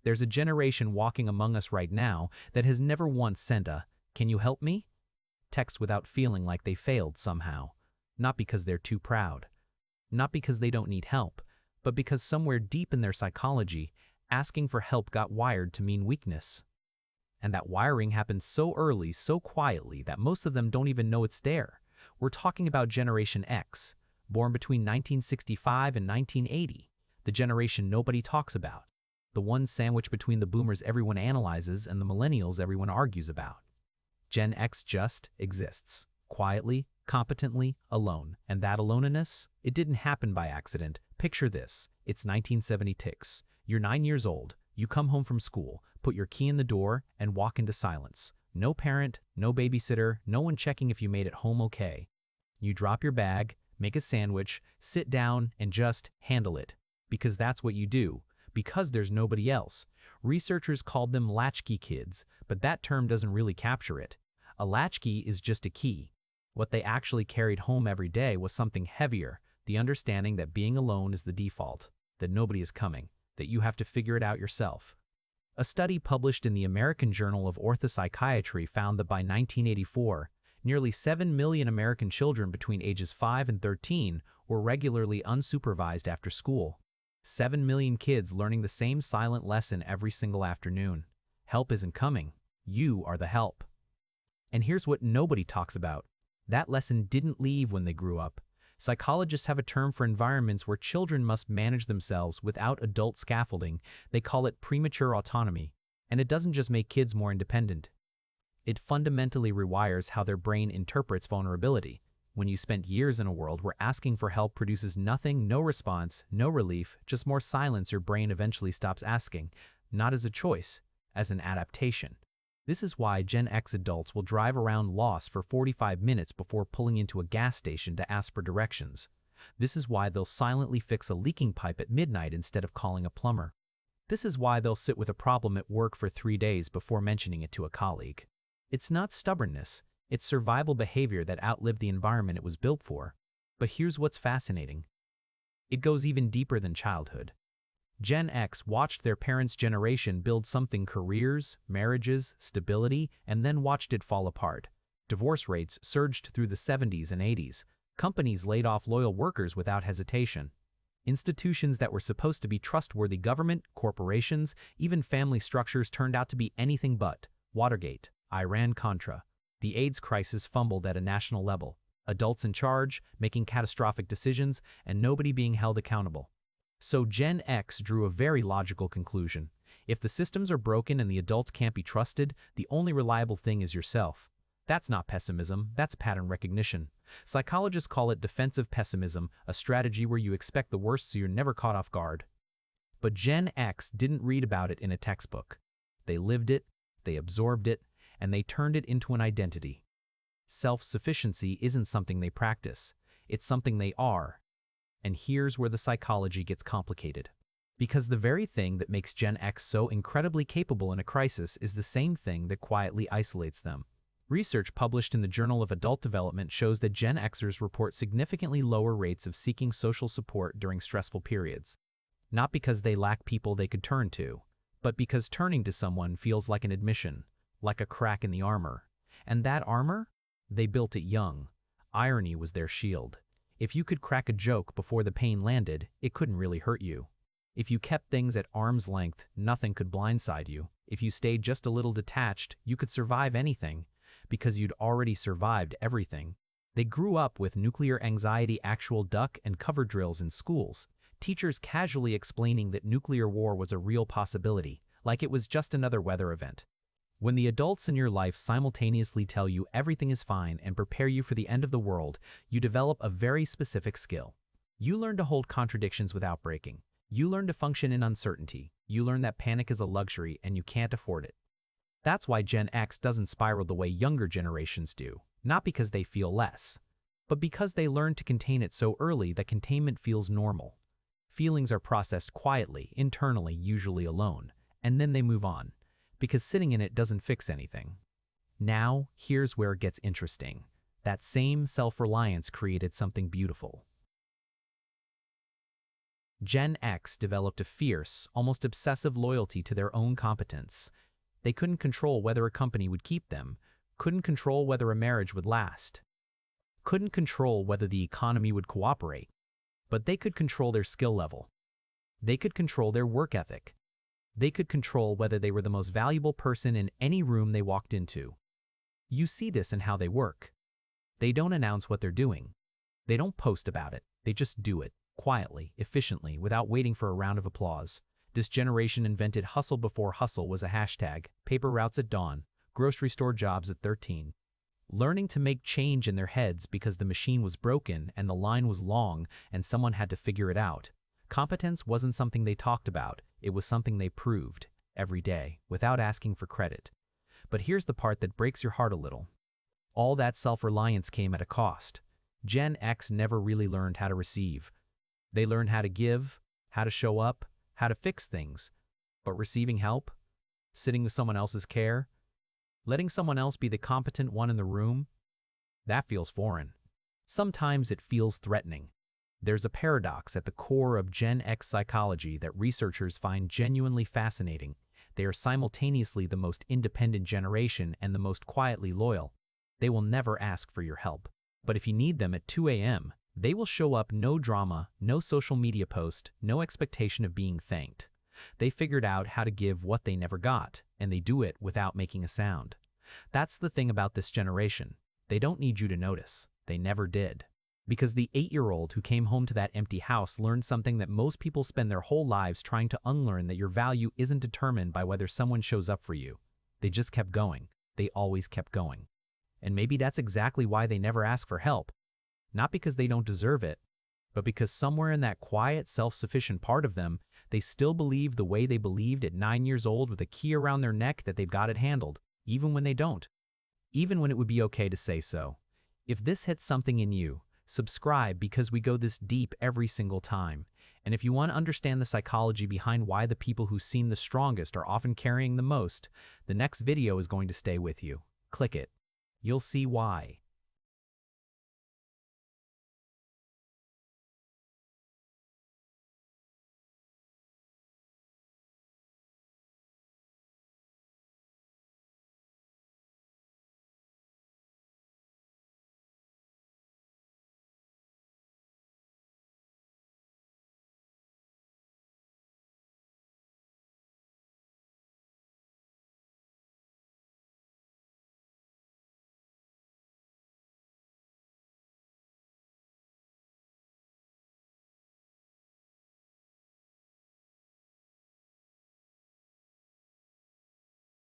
There's a generation walking among us right now that has never once sent a, "Can you help me?" text without feeling like they failed somehow. Not because they're too proud. Not because they don't need help, but because somewhere deep in their psychology, asking for help got wired to mean weakness. And that wiring happens so early, so quietly, that most of them don't even know it's there. We're talking about Generation X, born between 1965 and 1980, the generation nobody talks about, the one sandwiched between the boomers everyone analyzes and the millennials everyone argues about. Gen X just exists, quietly, competently, alone. And that aloneness, it didn't happen by accident. Picture this, it's 1976. You're 9 years old, you come home from school, put your key in the door, and walk into silence. No parent, no babysitter, no one checking if you made it home okay. You drop your bag, make a sandwich, sit down, and just handle it. Because that's what you do. Because there's nobody else. Researchers called them latchkey kids, but that term doesn't really capture it. A latchkey is just a key. What they actually carried home every day was something heavier, the understanding that being alone is the default, that nobody is coming, that you have to figure it out yourself. A study published in the American Journal of Orthopsychiatry found that by 1984, nearly 7 million American children between ages 5 and 13 were regularly unsupervised after school. 7 million kids learning the same silent lesson every single afternoon. Help isn't coming. You are the help. And here's what nobody talks about. That lesson didn't leave when they grew up. Psychologists have a term for environments where children must manage themselves without adult scaffolding. They call it premature autonomy. And it doesn't just make kids more independent. It fundamentally rewires how their brain interprets vulnerability. When you spent years in a world where asking for help produces nothing, no response, no relief, just more silence, your brain eventually stops asking, not as a choice, as an adaptation. This is why Gen X adults will drive around lost for 45 minutes before pulling into a gas station to ask for directions. This is why they'll silently fix a leaking pipe at midnight instead of calling a plumber. This is why they'll sit with a problem at work for 3 days before mentioning it to a colleague. It's not stubbornness, it's survival behavior that outlived the environment it was built for. But here's what's fascinating. It goes even deeper than childhood. Gen X watched their parents' generation build something: careers, marriages, stability, and then watched it fall apart. Divorce rates surged through the 70s and 80s. Companies laid off loyal workers without hesitation. Institutions that were supposed to be trustworthy, government, corporations, even family structures, turned out to be anything but. Watergate, Iran-Contra. The AIDS crisis fumbled at a national level. Adults in charge, making catastrophic decisions, and nobody being held accountable. So Gen X drew a very logical conclusion. If the systems are broken and the adults can't be trusted, the only reliable thing is yourself. That's not pessimism, that's pattern recognition. Psychologists call it defensive pessimism, a strategy where you expect the worst so you're never caught off guard. But Gen X didn't read about it in a textbook. They lived it, they absorbed it, and they turned it into an identity. Self-sufficiency isn't something they practice, it's something they are. And here's where the psychology gets complicated. Because the very thing that makes Gen X so incredibly capable in a crisis is the same thing that quietly isolates them. Research published in the Journal of Adult Development shows that Gen Xers report significantly lower rates of seeking social support during stressful periods. Not because they lack people they could turn to, but because turning to someone feels like an admission, like a crack in the armor. And that armor? They built it young. Irony was their shield. If you could crack a joke before the pain landed, it couldn't really hurt you. If you kept things at arm's length, nothing could blindside you. If you stayed just a little detached, you could survive anything, because you'd already survived everything. They grew up with nuclear anxiety, actual duck and cover drills in schools, teachers casually explaining that nuclear war was a real possibility, like it was just another weather event. When the adults in your life simultaneously tell you everything is fine and prepare you for the end of the world, you develop a very specific skill. You learn to hold contradictions without breaking. You learn to function in uncertainty. You learn that panic is a luxury and you can't afford it. That's why Gen X doesn't spiral the way younger generations do, not because they feel less, but because they learn to contain it so early that containment feels normal. Feelings are processed quietly, internally, usually alone, and then they move on. Because sitting in it doesn't fix anything. Now, here's where it gets interesting. That same self-reliance created something beautiful. Gen X developed a fierce, almost obsessive loyalty to their own competence. They couldn't control whether a company would keep them, couldn't control whether a marriage would last, couldn't control whether the economy would cooperate, but they could control their skill level. They could control their work ethic. They could control whether they were the most valuable person in any room they walked into. You see this in how they work. They don't announce what they're doing. They don't post about it. They just do it, quietly, efficiently, without waiting for a round of applause. This generation invented hustle before hustle was a hashtag, paper routes at dawn, grocery store jobs at 13. Learning to make change in their heads because the machine was broken and the line was long and someone had to figure it out. Competence wasn't something they talked about, it was something they proved, every day, without asking for credit. But here's the part that breaks your heart a little. All that self-reliance came at a cost. Gen X never really learned how to receive. They learned how to give, how to show up, how to fix things. But receiving help? Sitting with someone else's care? Letting someone else be the competent one in the room? That feels foreign. Sometimes it feels threatening. There's a paradox at the core of Gen X psychology that researchers find genuinely fascinating. They are simultaneously the most independent generation and the most quietly loyal. They will never ask for your help. But if you need them at 2 a.m., they will show up, no drama, no social media post, no expectation of being thanked. They figured out how to give what they never got, and they do it without making a sound. That's the thing about this generation. They don't need you to notice. They never did. Because the 8-year-old who came home to that empty house learned something that most people spend their whole lives trying to unlearn, that your value isn't determined by whether someone shows up for you. They just kept going. They always kept going. And maybe that's exactly why they never ask for help. Not because they don't deserve it, but because somewhere in that quiet, self-sufficient part of them, they still believe the way they believed at 9 years old with a key around their neck that they've got it handled, even when they don't. Even when it would be okay to say so. If this hits something in you, subscribe, because we go this deep every single time. And if you want to understand the psychology behind why the people who seem the strongest are often carrying the most, the next video is going to stay with you. Click it. You'll see why.